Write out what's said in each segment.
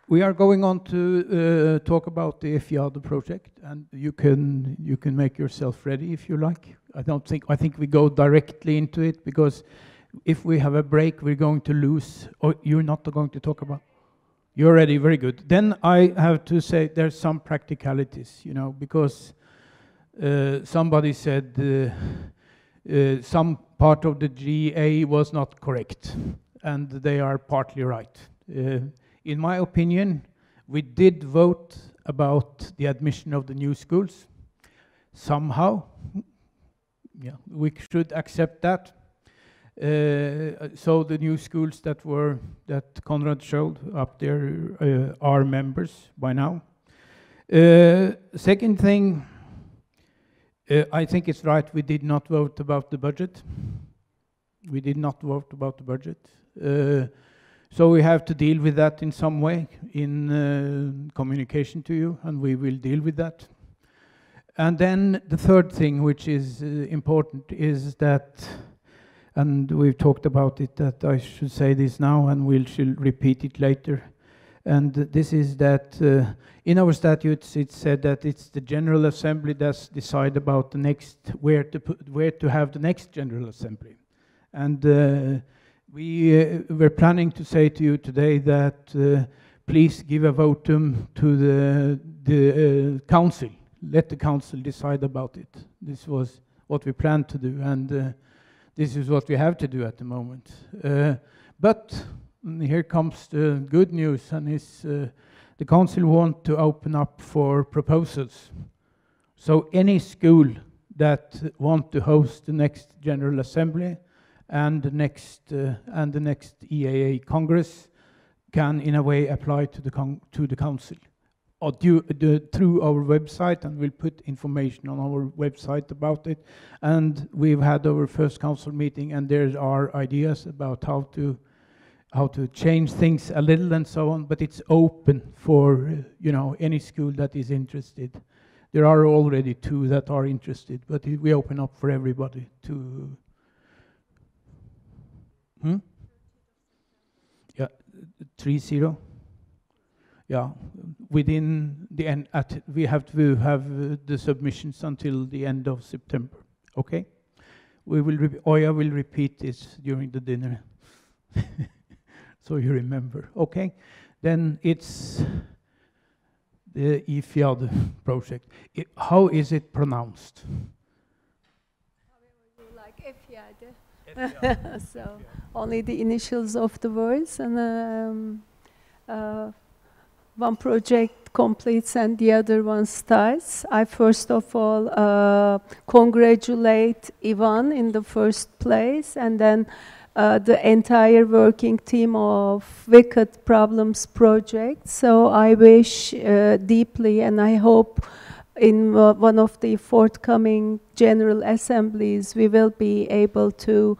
We are going on to talk about the E-fiad project, and you can make yourself ready if you like. I think we go directly into it, because if we have a break, we're going to lose. Oh, you're not going to talk about? You're ready, very good. Then I have to say there's some practicalities, you know, because somebody said some part of the GA was not correct, and they are partly right. In my opinion, we did vote about the admission of the new schools. Somehow, yeah, we should accept that. So the new schools that Conrad showed up there are members by now. Second thing, I think it's right, we did not vote about the budget. We did not vote about the budget. So we have to deal with that in some way in communication to you, and we will deal with that. And then the third thing, which is important, is that, and we've talked about it, that I should say this now and we'll repeat it later. And this is that in our statutes it said that it's the General Assembly that's decide about the next, where to have the next General Assembly. And we're planning to say to you today that please give a votum to the council. Let the council decide about it. This was what we planned to do, and this is what we have to do at the moment. But here comes the good news, and it's the council want to open up for proposals. So any school that want to host the next General Assembly and the next EAAE Congress can, in a way, apply to the council or through our website, and we'll put information on our website about it. And we've had our first council meeting, and there are ideas about how to change things a little and so on. But it's open for any school that is interested. There are already 2 that are interested, but we open up for everybody to. Yeah, 30. Yeah, within the end. We have to have the submissions until the end of September. Okay, we will. Oya will repeat this during the dinner, so you remember. Okay, then it's the E-fiad project. How is it pronounced? Like E-fiad. So only the initials of the words, and one project completes and the other one starts. I first of all congratulate Ivan in the first place, and then the entire working team of Wicked Problems project. So I wish deeply, and I hope in one of the forthcoming General Assemblies, we will be able to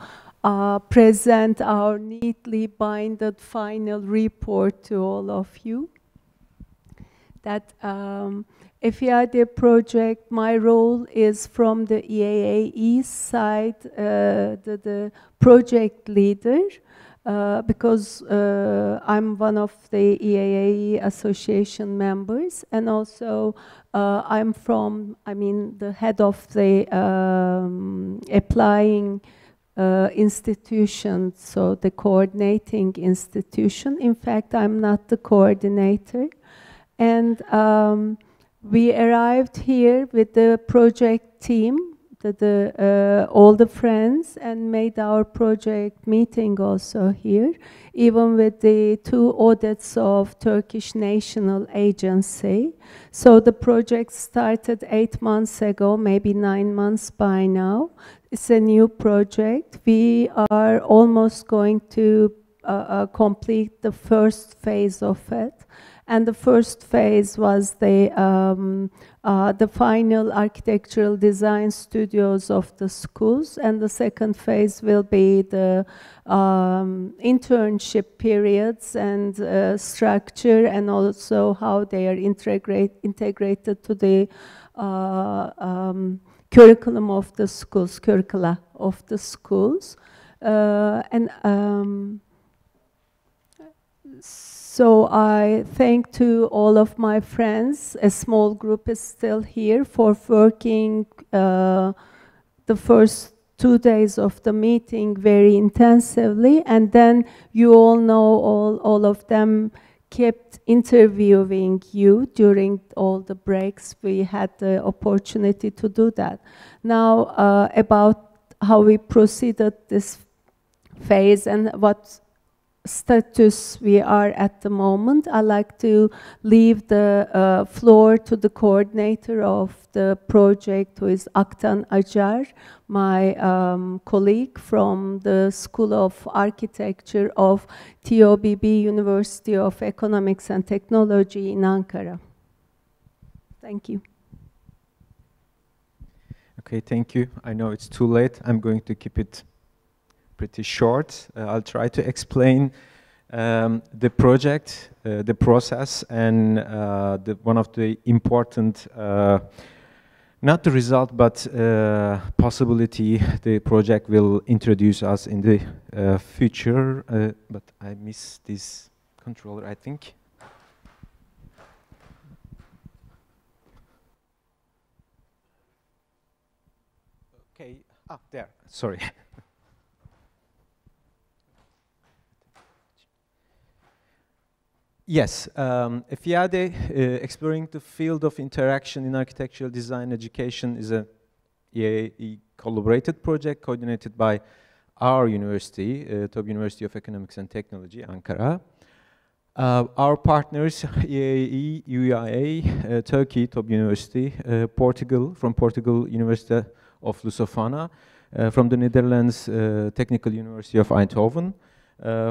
present our neatly binded final report to all of you. That E-fiad project, my role is from the EAAE side, the project leader, because I'm one of the EAAE association members, and also I'm the head of the applying institution, so the coordinating institution. In fact, I'm not the coordinator. And we arrived here with the project team, all the friends, and made our project meeting also here, even with the 2 audits of Turkish National Agency. So the project started 8 months ago, maybe 9 months by now. It's a new project. We are almost going to complete the first phase of it. And the first phase was the final architectural design studios of the schools, and the second phase will be the internship periods and structure, and also how they are integrated to the curriculum of the schools, curricula of the schools. So I thank to all of my friends, a small group is still here, for working the first 2 days of the meeting very intensively, and then you all know all of them kept interviewing you during all the breaks. We had the opportunity to do that. Now about how we proceeded this phase and what status we are at the moment, I like to leave the floor to the coordinator of the project, who is Aktan Acar, my colleague from the School of Architecture of TOBB, University of Economics and Technology in Ankara. Thank you. Okay, thank you. I know it's too late. I'm going to keep it pretty short. I'll try to explain the project, the process, and one of the important, not the result, but possibility the project will introduce us in the future. But I missed this controller, I think. Okay, there, sorry. Yes, E-fiad, exploring the field of interaction in architectural design education, is a EAAE collaborated project coordinated by our university, TOB University of Economics and Technology, Ankara. Our partners, EAAE, EAAE, Turkey, TOB University, Portugal, from Portugal, University of Lusofana, from the Netherlands, Technical University of Eindhoven,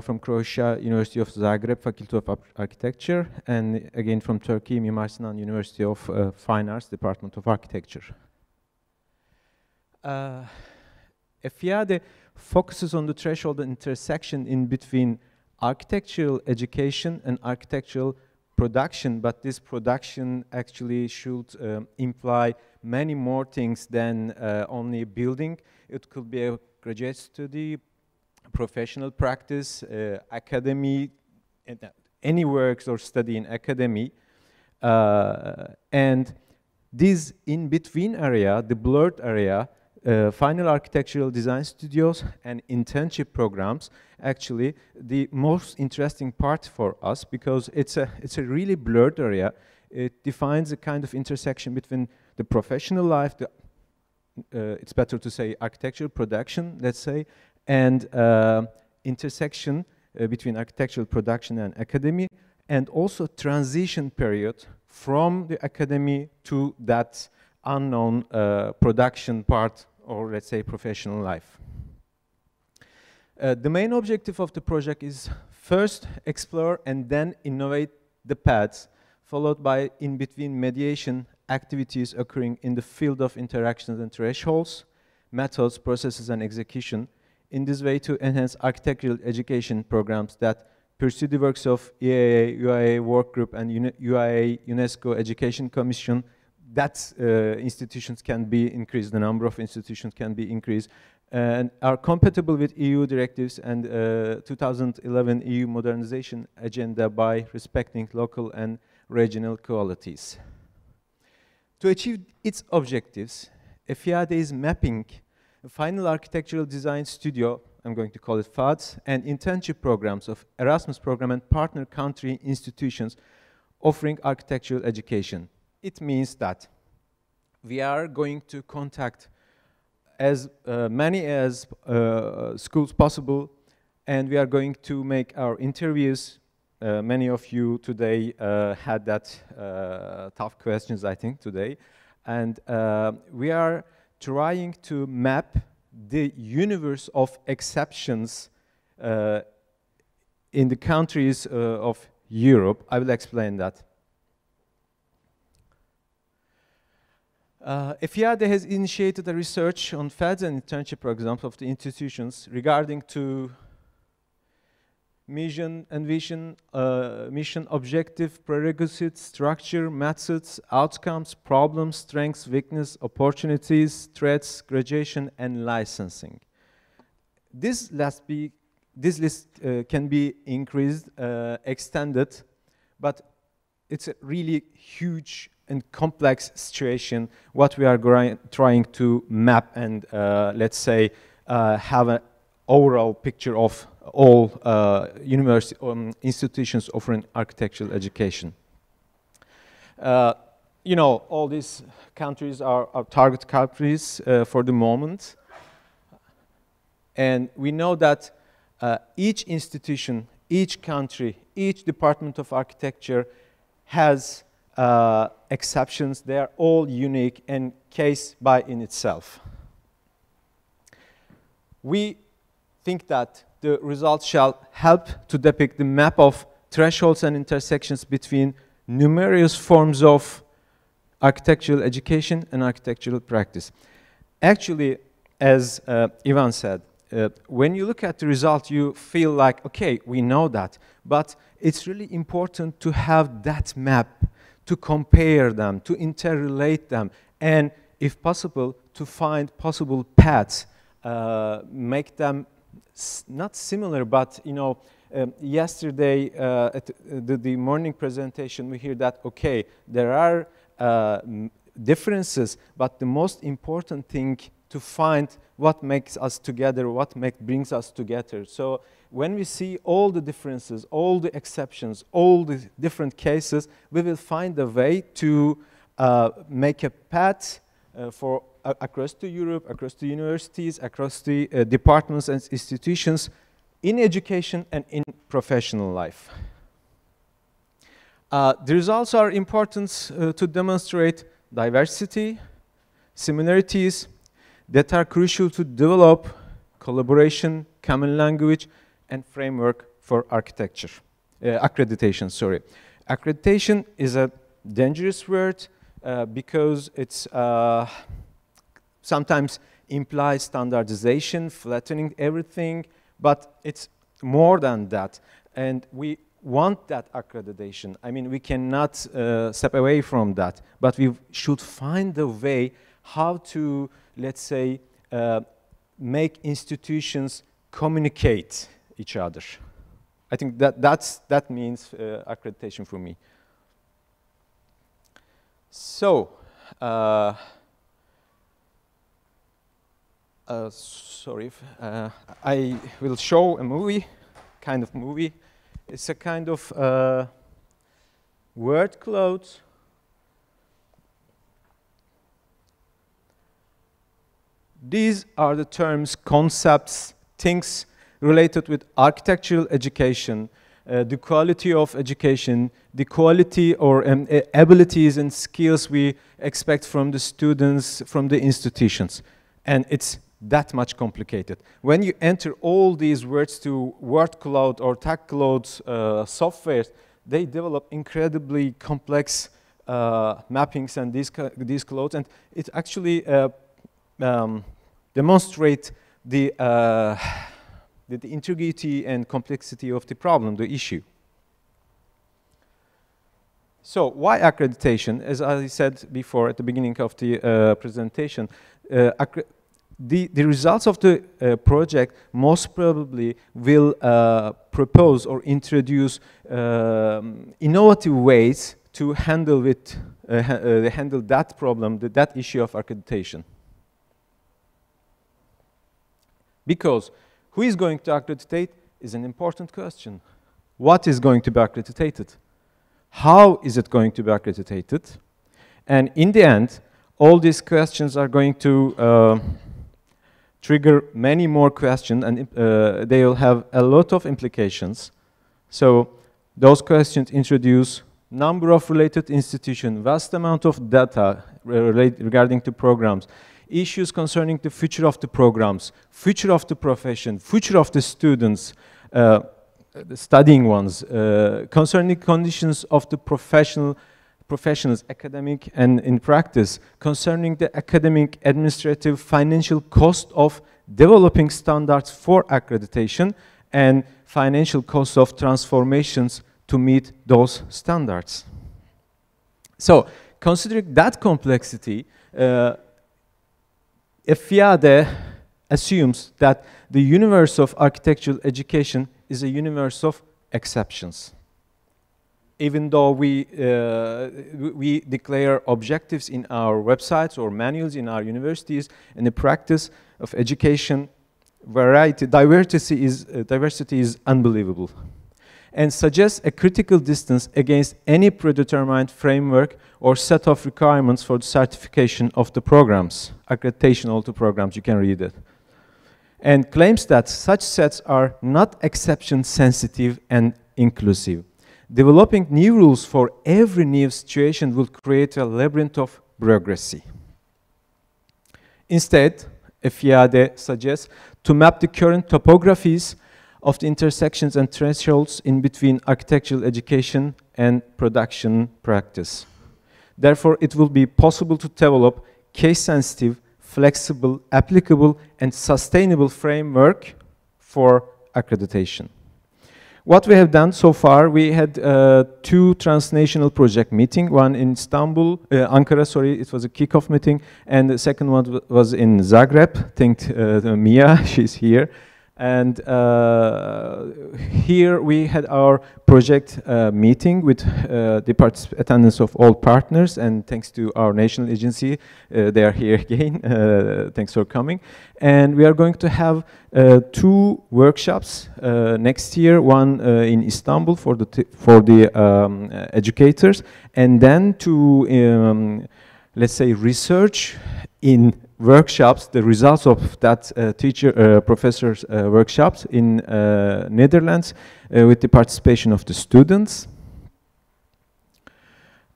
from Croatia, University of Zagreb, Faculty of Architecture, and again from Turkey, Mimar Sinan University of Fine Arts, Department of Architecture. E-fiad focuses on the threshold intersection in between architectural education and architectural production, but this production actually should imply many more things than only a building. It could be a graduate study, professional practice, academy, any works or study in academy. And this in-between area, the blurred area, final architectural design studios and internship programs, actually the most interesting part for us, because it's a really blurred area. It defines a kind of intersection between the professional life, it's better to say architectural production, let's say, and intersection between architectural production and academy, and also transition period from the academy to that unknown production part, or let's say professional life. The main objective of the project is first explore and then innovate the paths, followed by in-between mediation activities occurring in the field of interactions and thresholds, methods, processes, and execution, in this way to enhance architectural education programs that pursue the works of EAAE, UAE Work Group, and UAE UNESCO Education Commission. That institutions can be increased, the number of institutions can be increased, and are compatible with EU directives and 2011 EU modernization agenda by respecting local and regional qualities. To achieve its objectives, E-fiad is mapping a final architectural design studio, I'm going to call it FADS, and internship programs of Erasmus program and partner country institutions offering architectural education. It means that we are going to contact as many as schools possible, and we are going to make our interviews. Many of you today had that tough questions, I think, today. And we are trying to map the universe of exceptions in the countries of Europe. I will explain that. E-fiad has initiated a research on FADs and internship programs of the institutions regarding to mission and vision, mission objective, prerequisites, structure, methods, outcomes, problems, strengths, weakness, opportunities, threats, graduation, and licensing. This last be this list can be increased, extended, but it's a really huge and complex situation what we are trying to map and let's say have an overall picture of all university institutions offering architectural education. You know, all these countries are target countries for the moment, and we know that each institution, each country, each department of architecture has exceptions. They are all unique and case by in itself. We think that the results shall help to depict the map of thresholds and intersections between numerous forms of architectural education and architectural practice. Actually, as Ivan said, when you look at the result, you feel like, okay, we know that, but it's really important to have that map, to compare them, to interrelate them, and if possible, to find possible paths, make them not similar, but you know, yesterday at the morning presentation, we hear that, okay, there are differences, but the most important thing to find what makes us together, what brings us together. So when we see all the differences, all the exceptions, all the different cases, we will find a way to make a path for across to Europe, across the universities, across the departments and institutions in education and in professional life. The results are important to demonstrate diversity, similarities that are crucial to develop collaboration, common language, and framework for architecture. Accreditation, sorry. Accreditation is a dangerous word because it's sometimes implies standardization, flattening everything, but it's more than that. And we want that accreditation. I mean, we cannot step away from that, but we should find a way how to, let's say, make institutions communicate each other. I think that means accreditation for me. So, sorry, I will show a movie, kind of movie. It's a kind of word cloud. These are the terms, concepts, things related with architectural education, the quality of education, the quality or abilities and skills we expect from the students, from the institutions. And it's that much complicated. When you enter all these words to word cloud or tag cloud softwares, they develop incredibly complex mappings and these clouds, and it actually demonstrate the integrity and complexity of the problem, the issue. So why accreditation? As I said before at the beginning of the presentation, the results of the project most probably will propose or introduce innovative ways to handle that problem, that issue of accreditation. Because who is going to accreditate is an important question. What is going to be accredited? How is it going to be accredited? And in the end, all these questions are going to trigger many more questions, and they will have a lot of implications. So those questions introduce number of related institutions, vast amount of data regarding to programs, issues concerning the future of the programs, future of the profession, future of the students, the studying ones, concerning conditions of the professionals, academic and in practice, concerning the academic, administrative, financial cost of developing standards for accreditation, and financial cost of transformations to meet those standards. So, considering that complexity, E-fiad assumes that the universe of architectural education is a universe of exceptions. Even though we declare objectives in our websites or manuals in our universities, in the practice of education, diversity is unbelievable, and suggests a critical distance against any predetermined framework or set of requirements for the certification of the programs, accreditation of the programs, you can read it, and claims that such sets are not exception sensitive and inclusive. Developing new rules for every new situation will create a labyrinth of bureaucracy. Instead, E-fiad suggests to map the current topographies of the intersections and thresholds in between architectural education and production practice. Therefore, it will be possible to develop case-sensitive, flexible, applicable, and sustainable framework for accreditation. What we have done so far, we had two transnational project meetings, one in Istanbul, Ankara, sorry, it was a kickoff meeting, and the second one was in Zagreb, thanked Mia, she's here. And here we had our project meeting with the attendance of all partners, and thanks to our national agency, they are here again, thanks for coming. And we are going to have two workshops next year, one in Istanbul for the educators, and then to, let's say, research in workshops, the results of that professors' workshops in Netherlands with the participation of the students.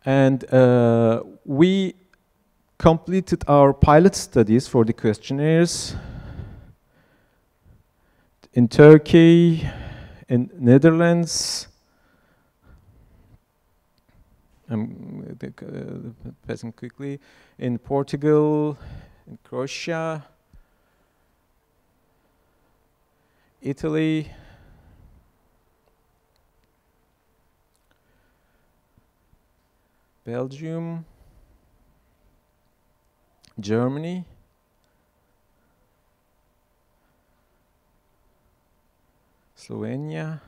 And we completed our pilot studies for the questionnaires in Turkey, in Netherlands. I'm passing quickly. In Portugal, in Croatia, Italy, Belgium, Germany, Slovenia,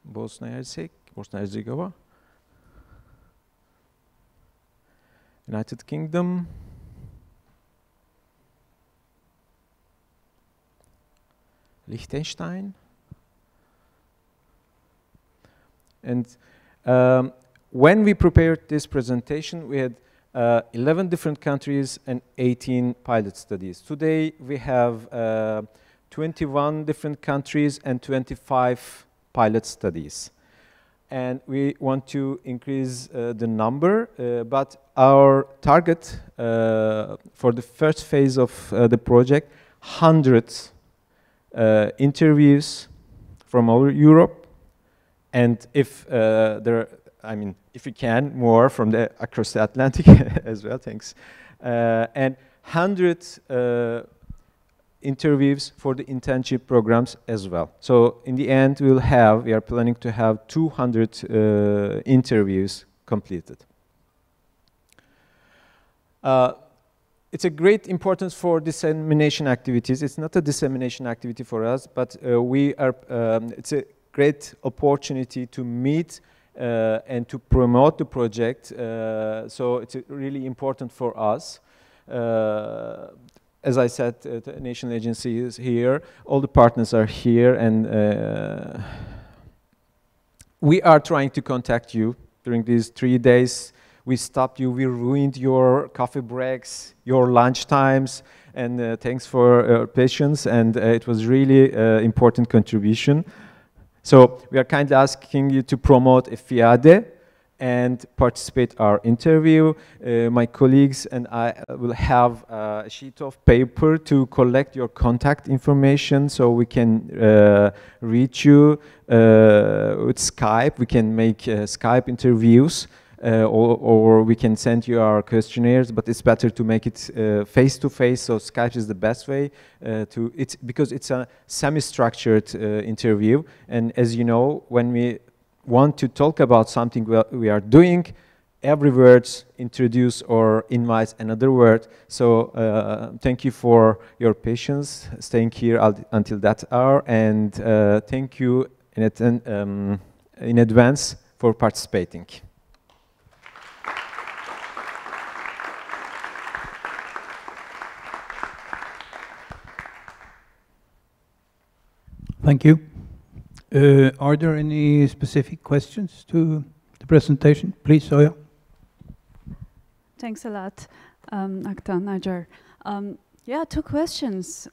Bosnia and Herzegovina, United Kingdom, Liechtenstein, and when we prepared this presentation, we had 11 different countries and 18 pilot studies. Today we have 21 different countries and 25 pilot studies. And we want to increase the number, but our target for the first phase of the project, 100 interviews from all Europe, and if if we can, more from across the Atlantic as well, thanks, and 100 interviews for the internship programs as well. So in the end, we are planning to have 200 interviews completed. It's a great importance for dissemination activities. It's not a dissemination activity for us, but it's a great opportunity to meet and to promote the project. So it's really important for us. As I said, the national agency is here, all the partners are here, and we are trying to contact you during these 3 days. We stopped you, we ruined your coffee breaks, your lunch times, and thanks for your patience, and it was really important contribution. So we are kindly asking you to promote E-fiad and participate our interview. My colleagues and I will have a sheet of paper to collect your contact information so we can reach you with Skype. We can make Skype interviews or we can send you our questionnaires, but it's better to make it face-to-face, so Skype is the best way because it's a semi-structured interview, and as you know, when we want to talk about something we are doing, every word introduce or invites another word. So thank you for your patience, staying here until that hour, and thank you in advance for participating. Thank you. Are there any specific questions to the presentation? Please, Soya. Thanks a lot, Akta, Najar. Yeah, 2 questions.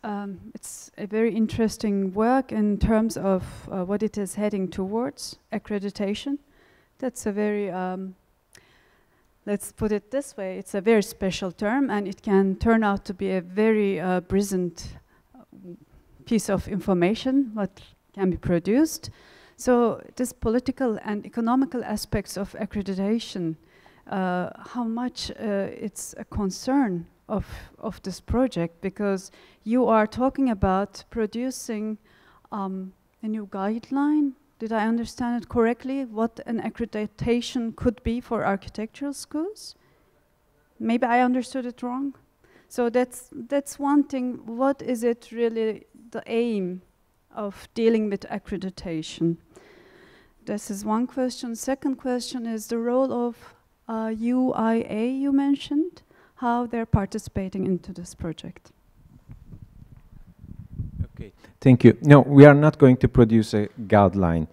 It's a very interesting work in terms of what it is heading towards, accreditation. That's a very, let's put it this way, it's a very special term, and it can turn out to be a very brilliant piece of information what can be produced. So this political and economical aspects of accreditation, how much it's a concern of this project, because you are talking about producing a new guideline. Did I understand it correctly? What an accreditation could be for architectural schools? Maybe I understood it wrong. So that's one thing. What is it really the aim of dealing with accreditation? This is one question. Second question is the role of EAAE you mentioned, how they're participating into this project. Okay, thank you. No, we are not going to produce a guideline.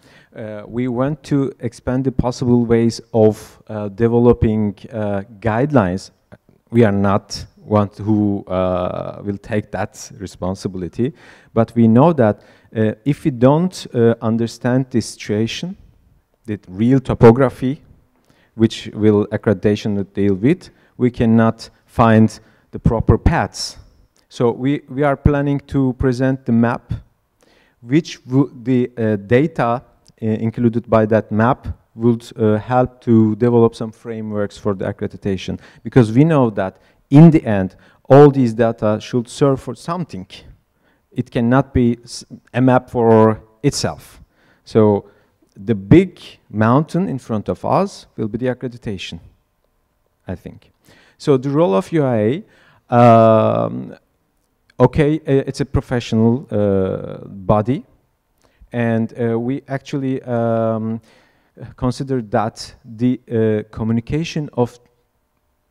We want to expand the possible ways of developing guidelines. We are not one who will take that responsibility, but we know that if we don't understand the situation, the real topography, which will accreditation deal with, we cannot find the proper paths. So we are planning to present the map, which the data included by that map would help to develop some frameworks for the accreditation. Because we know that in the end, all these data should serve for something. It cannot be a map for itself. So the big mountain in front of us will be the accreditation, I think. So the role of EAAE, okay, it's a professional body, and we actually consider that the communication of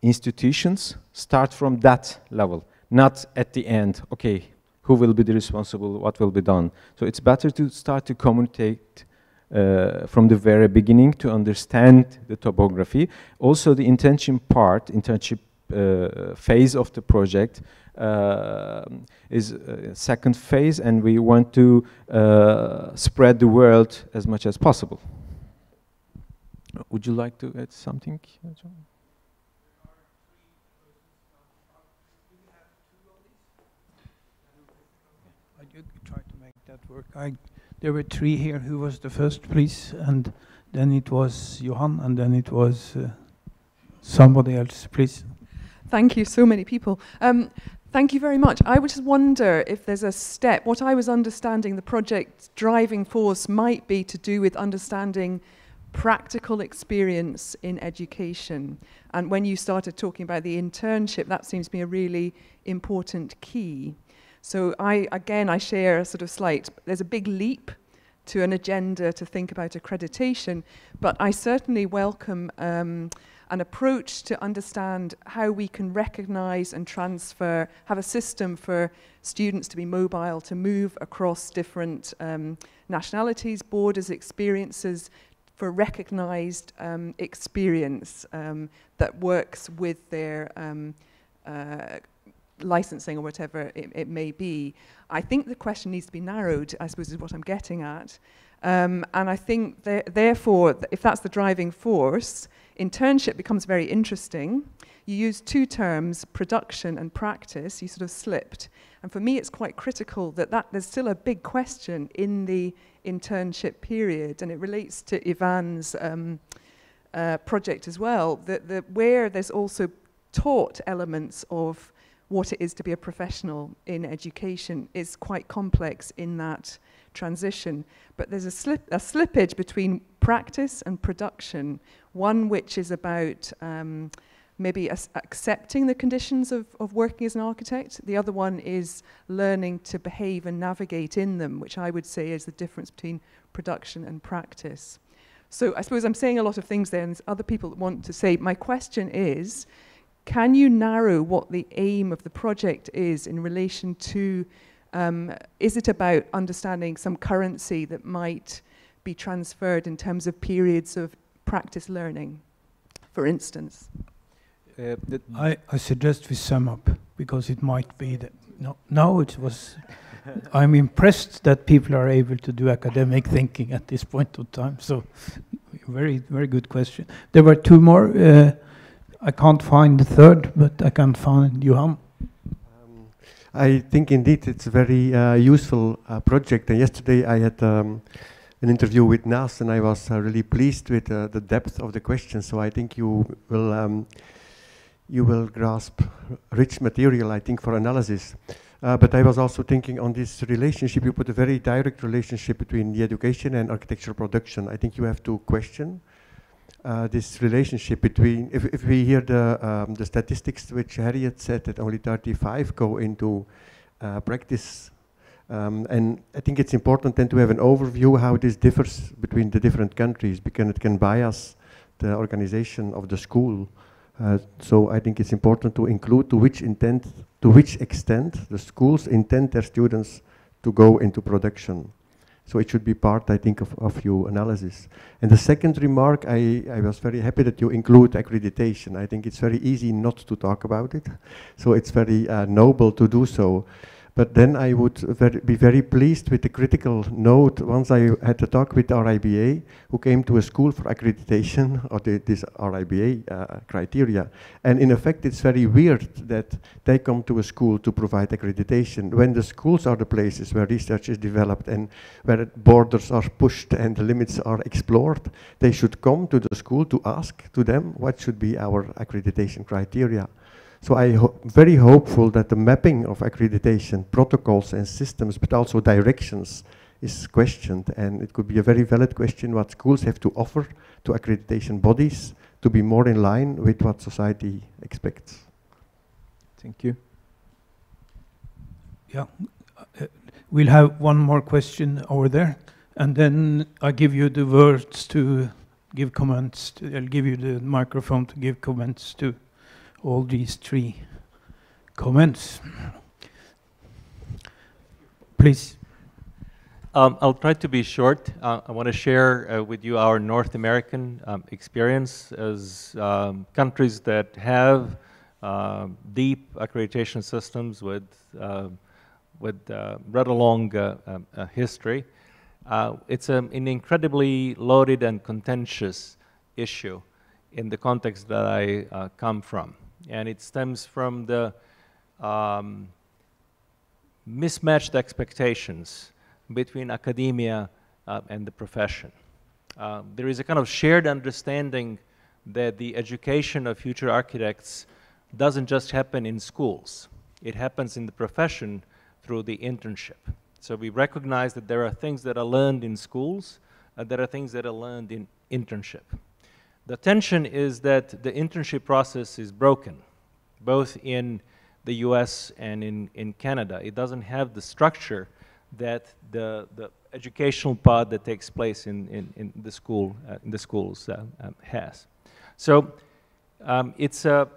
institutions start from that level, not at the end, okay, who will be the responsible, what will be done. So it's better to start to communicate from the very beginning to understand the topography. Also the internship phase of the project is second phase, and we want to spread the word as much as possible. Would you like to add something? I did try to make that work. There were 3 here. Who was the first, please? And then it was Johan, and then it was somebody else, please. Thank you, so many people. Thank you very much. I would just wonder if there's a step. What I was understanding the project's driving force might be to do with understanding practical experience in education. And when you started talking about the internship, that seems to be a really important key. So I share a sort of there's a big leap to an agenda to think about accreditation, but I certainly welcome an approach to understand how we can recognize and transfer, have a system for students to be mobile, to move across different nationalities, borders, experiences, for recognized experience that works with their licensing or whatever it may be. I think the question needs to be narrowed, I suppose is what I'm getting at. And I think therefore, if that's the driving force, internship becomes very interesting. You use 2 terms, production and practice, you sort of slipped. And for me, it's quite critical that there's still a big question in the internship period, and it relates to Ivan's project as well, where there's also taught elements of what it is to be a professional in education is quite complex in that transition. But there's a slippage between practice and production, one which is about maybe accepting the conditions of working as an architect. The other one is learning to behave and navigate in them, which I would say is the difference between production and practice. So I suppose I'm saying a lot of things there, and there's other people that want to say. My question is, can you narrow what the aim of the project is in relation to, is it about understanding some currency that might be transferred in terms of periods of practice learning, for instance? I suggest we sum up, because it might be that, no, it was, I'm impressed that people are able to do academic thinking at this point of time, so very, very good question. There were two more, I can't find the third, but I can find Johan. I think indeed it's a very useful project, and yesterday I had an interview with Nas, and I was really pleased with the depth of the questions, so I think you will grasp rich material, I think, for analysis. But I was also thinking on this relationship, you put a very direct relationship between the education and architectural production. I think you have to question this relationship between, if we hear the statistics which Harriet said, that only 35 go into practice. And I think it's important then to have an overview how this differs between the different countries, because it can bias the organization of the school. So I think it's important to include to which extent the schools intend their students to go into production. So it should be part, I think, of your analysis. And the second remark, I was very happy that you include accreditation. I think it's very easy not to talk about it. So it's very noble to do so. But then I would be very pleased with the critical note. Once I had a talk with RIBA, who came to a school for accreditation, or this RIBA criteria. And in effect, it's very weird that they come to a school to provide accreditation, when the schools are the places where research is developed and where borders are pushed and the limits are explored. They should come to the school to ask to them what should be our accreditation criteria. So I'm very hopeful that the mapping of accreditation protocols and systems, but also directions, is questioned. And it could be a very valid question what schools have to offer to accreditation bodies to be more in line with what society expects. Thank you. Yeah, we'll have one more question over there, and then I give you the words to give comments. I'll give you the microphone to give comments to all these three comments. Please. I'll try to be short. I want to share with you our North American experience as countries that have deep accreditation systems with rather long history. It's an incredibly loaded and contentious issue in the context that I come from. And it stems from the mismatched expectations between academia and the profession. There is a kind of shared understanding that the education of future architects doesn't just happen in schools. It happens in the profession through the internship. So we recognize that there are things that are learned in schools, and there are things that are learned in internship. The tension is that the internship process is broken, both in the US and in Canada. It doesn't have the structure that the educational part that takes place in the schools has. So it's a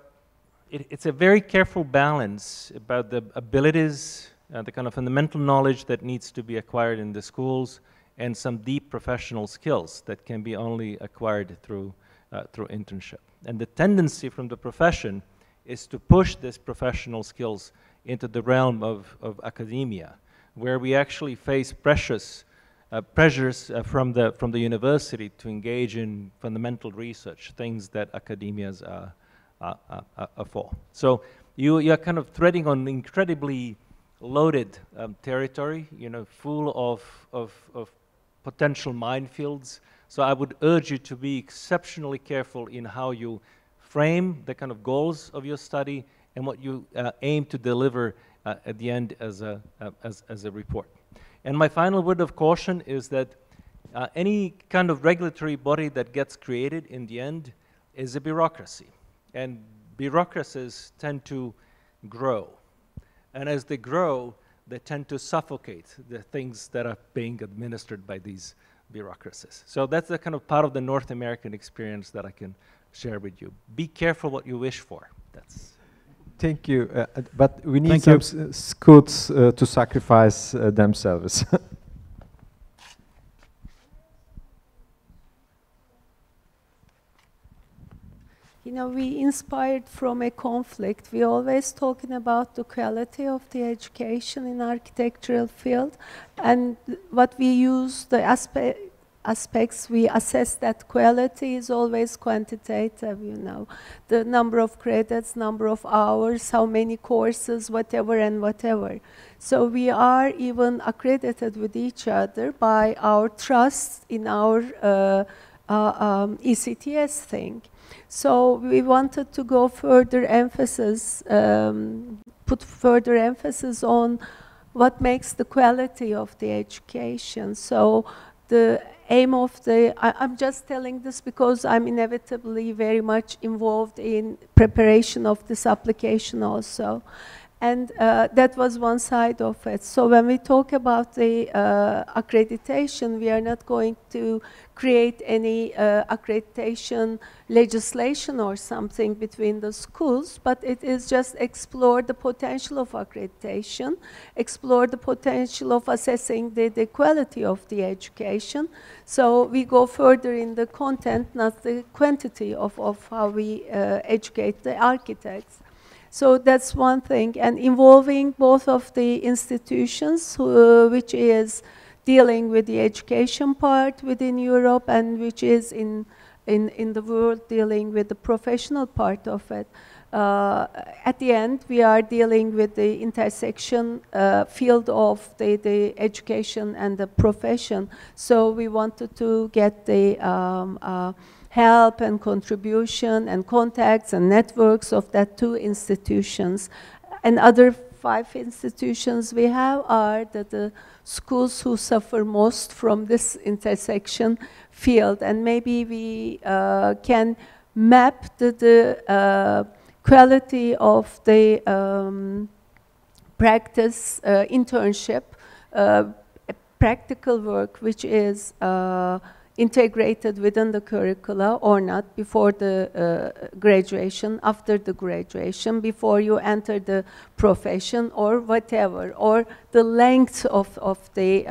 very careful balance about the abilities, the kind of fundamental knowledge that needs to be acquired in the schools, and some deep professional skills that can be only acquired through internship. And the tendency from the profession is to push these professional skills into the realm of academia, where we actually face pressures from the university to engage in fundamental research, things that academias are for. So you're kind of treading on incredibly loaded territory, full of potential minefields. So I would urge you to be exceptionally careful in how you frame the kind of goals of your study and what you aim to deliver at the end as a report. And my final word of caution is that any kind of regulatory body that gets created in the end is a bureaucracy. And bureaucracies tend to grow. And as they grow, they tend to suffocate the things that are being administered by these bureaucracies. So that's the kind of part of the North American experience that I can share with you. Be careful what you wish for. That's. Thank you, but we need some schools to sacrifice themselves. You know, we inspired from a conflict. We always talking about the quality of the education in architectural field, and what we use, the aspects we assess that quality is always quantitative, you know. The number of credits, number of hours, how many courses, whatever and whatever. So we are even accredited with each other by our trust in our ECTS thing. So we wanted to go further emphasis, put further emphasis on what makes the quality of the education. So the aim of the, I'm just telling this because I'm inevitably very much involved in preparation of this application also. And that was one side of it. So when we talk about the accreditation, we are not going to create any accreditation legislation or something between the schools, but it is just explore the potential of accreditation, explore the potential of assessing the quality of the education. So we go further in the content, not the quantity of how we educate the architects. So that's one thing, and involving both of the institutions, which is dealing with the education part within Europe and which is in the world dealing with the professional part of it. At the end, we are dealing with the intersection field of the education and the profession. So we wanted to get the help and contribution and contacts and networks of that two institutions. And other 5 institutions we have are the schools who suffer most from this intersection field. And maybe we can map the quality of the practice internship, practical work, which is integrated within the curricula or not, before the graduation, after the graduation, before you enter the profession or whatever, or the length of the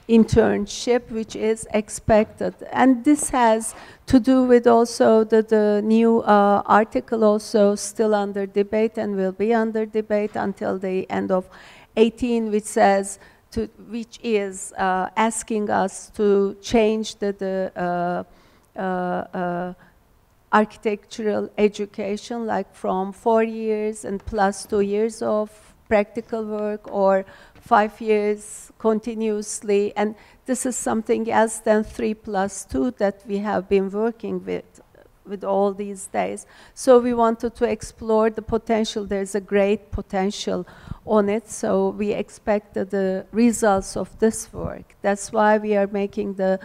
internship which is expected. And this has to do with also the new article also still under debate and will be under debate until the end of 18, which says which is asking us to change the architectural education, like from 4 years and plus 2 years of practical work, or 5 years continuously. And this is something else than 3+2 that we have been working with all these days. So we wanted to explore the potential. There's a great potential on it, so we expect the results of this work. That's why we are making the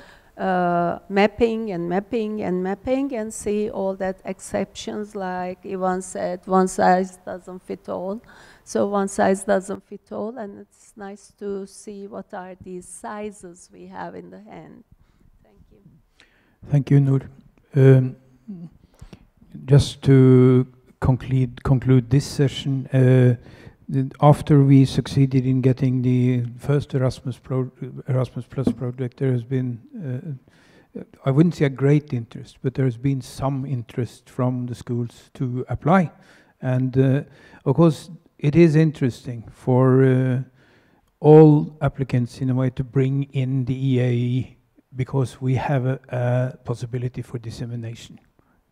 mapping and see all that exceptions, like Ivan said, one size doesn't fit all. So one size doesn't fit all, and it's nice to see what are these sizes we have in the hand. Thank you. Thank you, Noor. Just to conclude this session, after we succeeded in getting the first Erasmus Plus project, there has been, I wouldn't say a great interest, but there has been some interest from the schools to apply. And of course, it is interesting for all applicants in a way to bring in the EAAE, because we have a possibility for dissemination,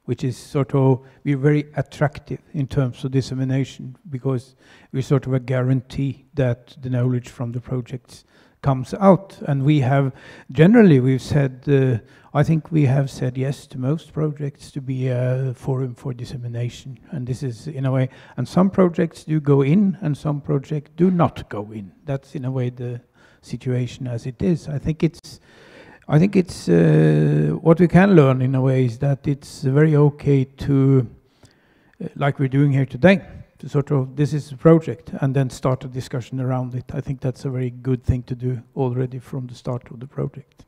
which is sort of, we're very attractive in terms of dissemination, because we sort of a guarantee that the knowledge from the projects comes out. And we have, generally we've said, I think we have said yes to most projects to be a forum for dissemination. And this is in a way, and some projects do go in and some projects do not go in. That's in a way the situation as it is. I think it's, I think it's what we can learn in a way is that it's very okay to, like we're doing here today, to sort of, this is a project, and then start a discussion around it. I think that's a very good thing to do already from the start of the project.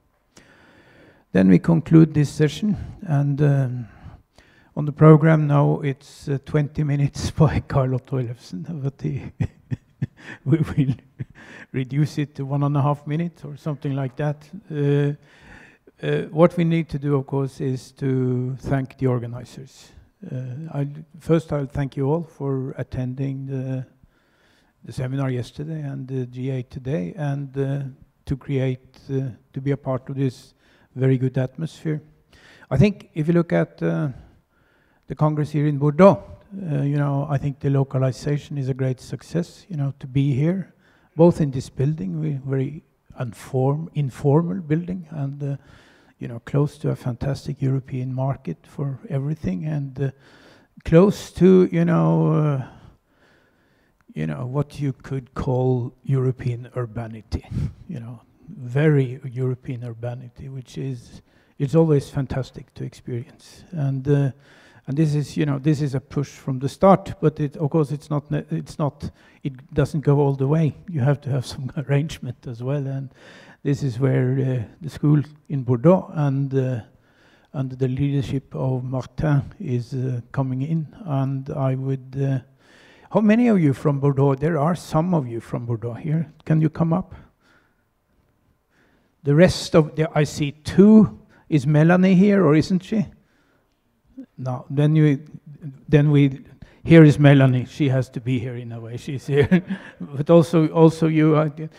Then we conclude this session, and on the program now it's 20 minutes by Carlo Toilefsen, but we will reduce it to 1.5 minutes or something like that. What we need to do, of course, is to thank the organizers. First, I'll thank you all for attending the seminar yesterday and the GA today, and to be a part of this very good atmosphere. I think if you look at the Congress here in Bordeaux, I think the localization is a great success, to be here, both in this building, very informal building, and close to a fantastic European market for everything, and close to what you could call European urbanity, very European urbanity, which it's always fantastic to experience, and this is this is a push from the start, but of course it doesn't go all the way. You have to have some arrangement as well, and this is where the school in Bordeaux and under the leadership of Martin is coming in. And I would, how many of you from Bordeaux? There are some of you from Bordeaux here. Can you come up? The rest of I see 2. Is Melanie here, or isn't she? No. Then we. Here is Melanie. She has to be here in a way. She's here, but also you.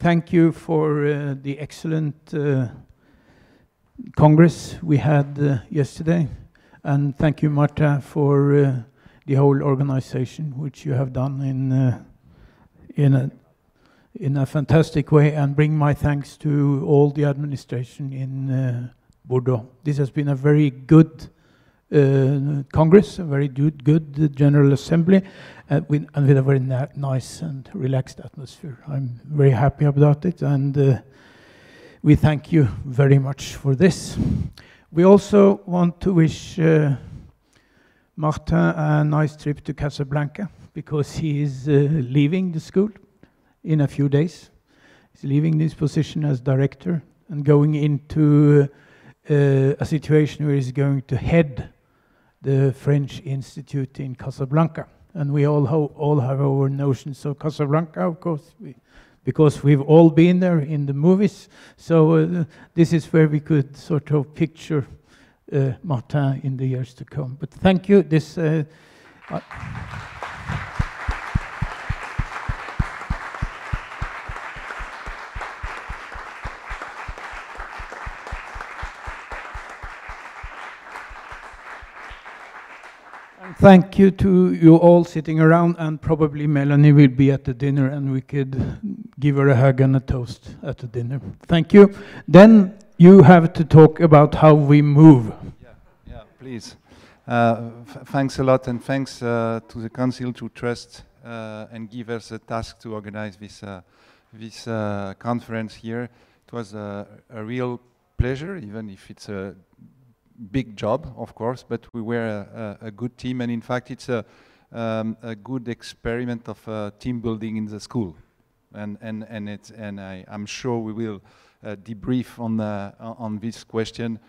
Thank you for the excellent Congress we had yesterday, and thank you, Marta, for the whole organization, which you have done in a fantastic way, and bring my thanks to all the administration in Bordeaux. This has been a very good Congress, a very good General Assembly, with a very nice and relaxed atmosphere. I'm very happy about it, and we thank you very much for this. We also want to wish Martin a nice trip to Casablanca, because he is leaving the school in a few days. He's leaving this position as director and going into a situation where he's going to head the French Institute in Casablanca. And we all have our notions of Casablanca, of course, because we've all been there in the movies. So this is where we could sort of picture Martin in the years to come. But thank you. Thank you to you all sitting around, and probably Melanie will be at the dinner, and we could give her a hug and a toast at the dinner. Thank you. Then you have to talk about how we move. Yeah, please. Thanks a lot, and thanks to the Council to trust and give us a task to organize this conference here. It was a real pleasure, even if it's a big job, of course, but we were a good team, and in fact it's a good experiment of team building in the school, and I'm sure we will debrief on this question,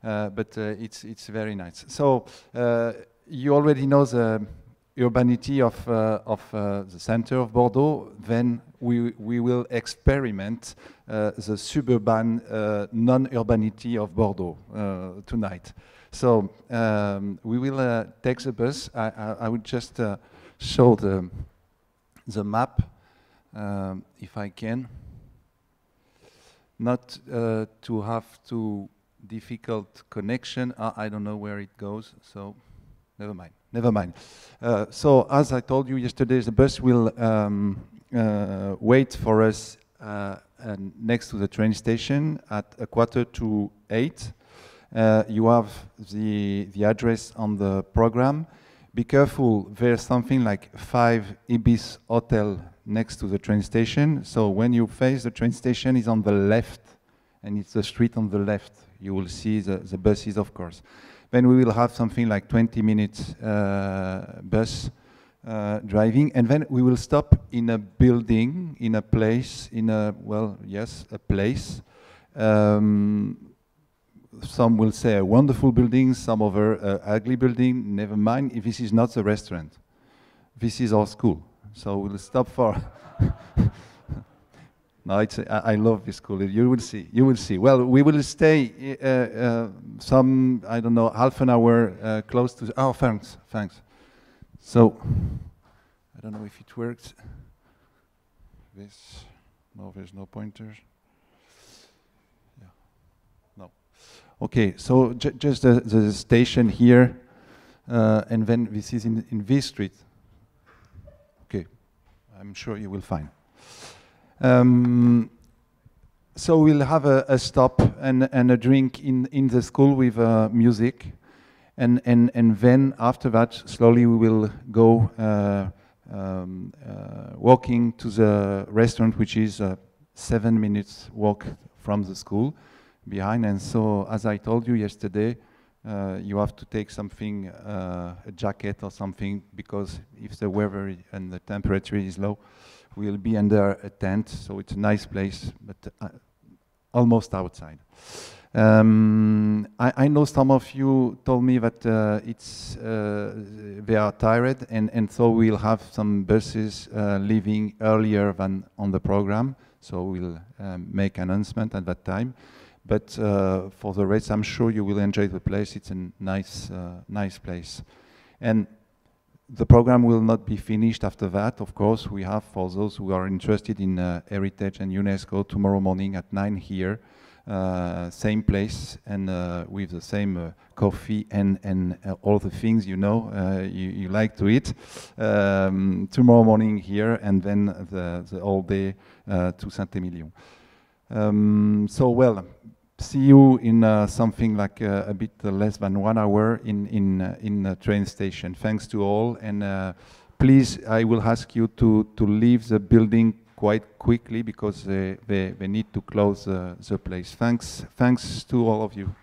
but it's very nice. So you already know the urbanity of the center of Bordeaux. Then we will experiment the suburban non-urbanity of Bordeaux tonight. So we will take the bus. I would just show the map, if I can. Not to have too difficult connection. I don't know where it goes, so never mind. Never mind. So as I told you yesterday, the bus will wait for us next to the train station at 7:45. You have the address on the program. Be careful, there's something like 5 Ibis Hotel next to the train station. So when you face the train station, is on the left and it's the street on the left. You will see the buses, of course. Then we will have something like 20 minutes bus driving, and then we will stop in a building, in a place, in a, well, yes, a place. Some will say a wonderful building, some other ugly building, never mind. If this is not the restaurant, this is our school. So we'll stop for... No, it's, I love this school. You will see. You will see. Well, we will stay some, I don't know, half an hour close to. Oh, thanks, thanks. So, I don't know if it works. This, no, there's no pointers. Yeah, no. Okay, so just the station here, and then this is in this street. Okay, I'm sure you will find. So we'll have a stop and a drink in the school with music, and then after that slowly we will go walking to the restaurant, which is 7 minutes walk from the school behind. And so, as I told you yesterday, you have to take something, a jacket or something, because if the weather and the temperature is low, we'll be under a tent, so it's a nice place, but almost outside. I know some of you told me that they are tired, and so we'll have some buses leaving earlier than on the program, so we'll make an announcement at that time. But for the rest, I'm sure you will enjoy the place. It's a nice, nice place. And the program will not be finished after that. Of course, we have, for those who are interested in heritage and UNESCO, tomorrow morning at 9 here, same place, and with the same coffee and all the things you know you like to eat. Tomorrow morning here, and then the whole day to Saint-Émilion. So, well, see you in something like a bit less than 1 hour in the train station. Thanks to all, and please, I will ask you to leave the building quite quickly, because they need to close the place. Thanks to all of you.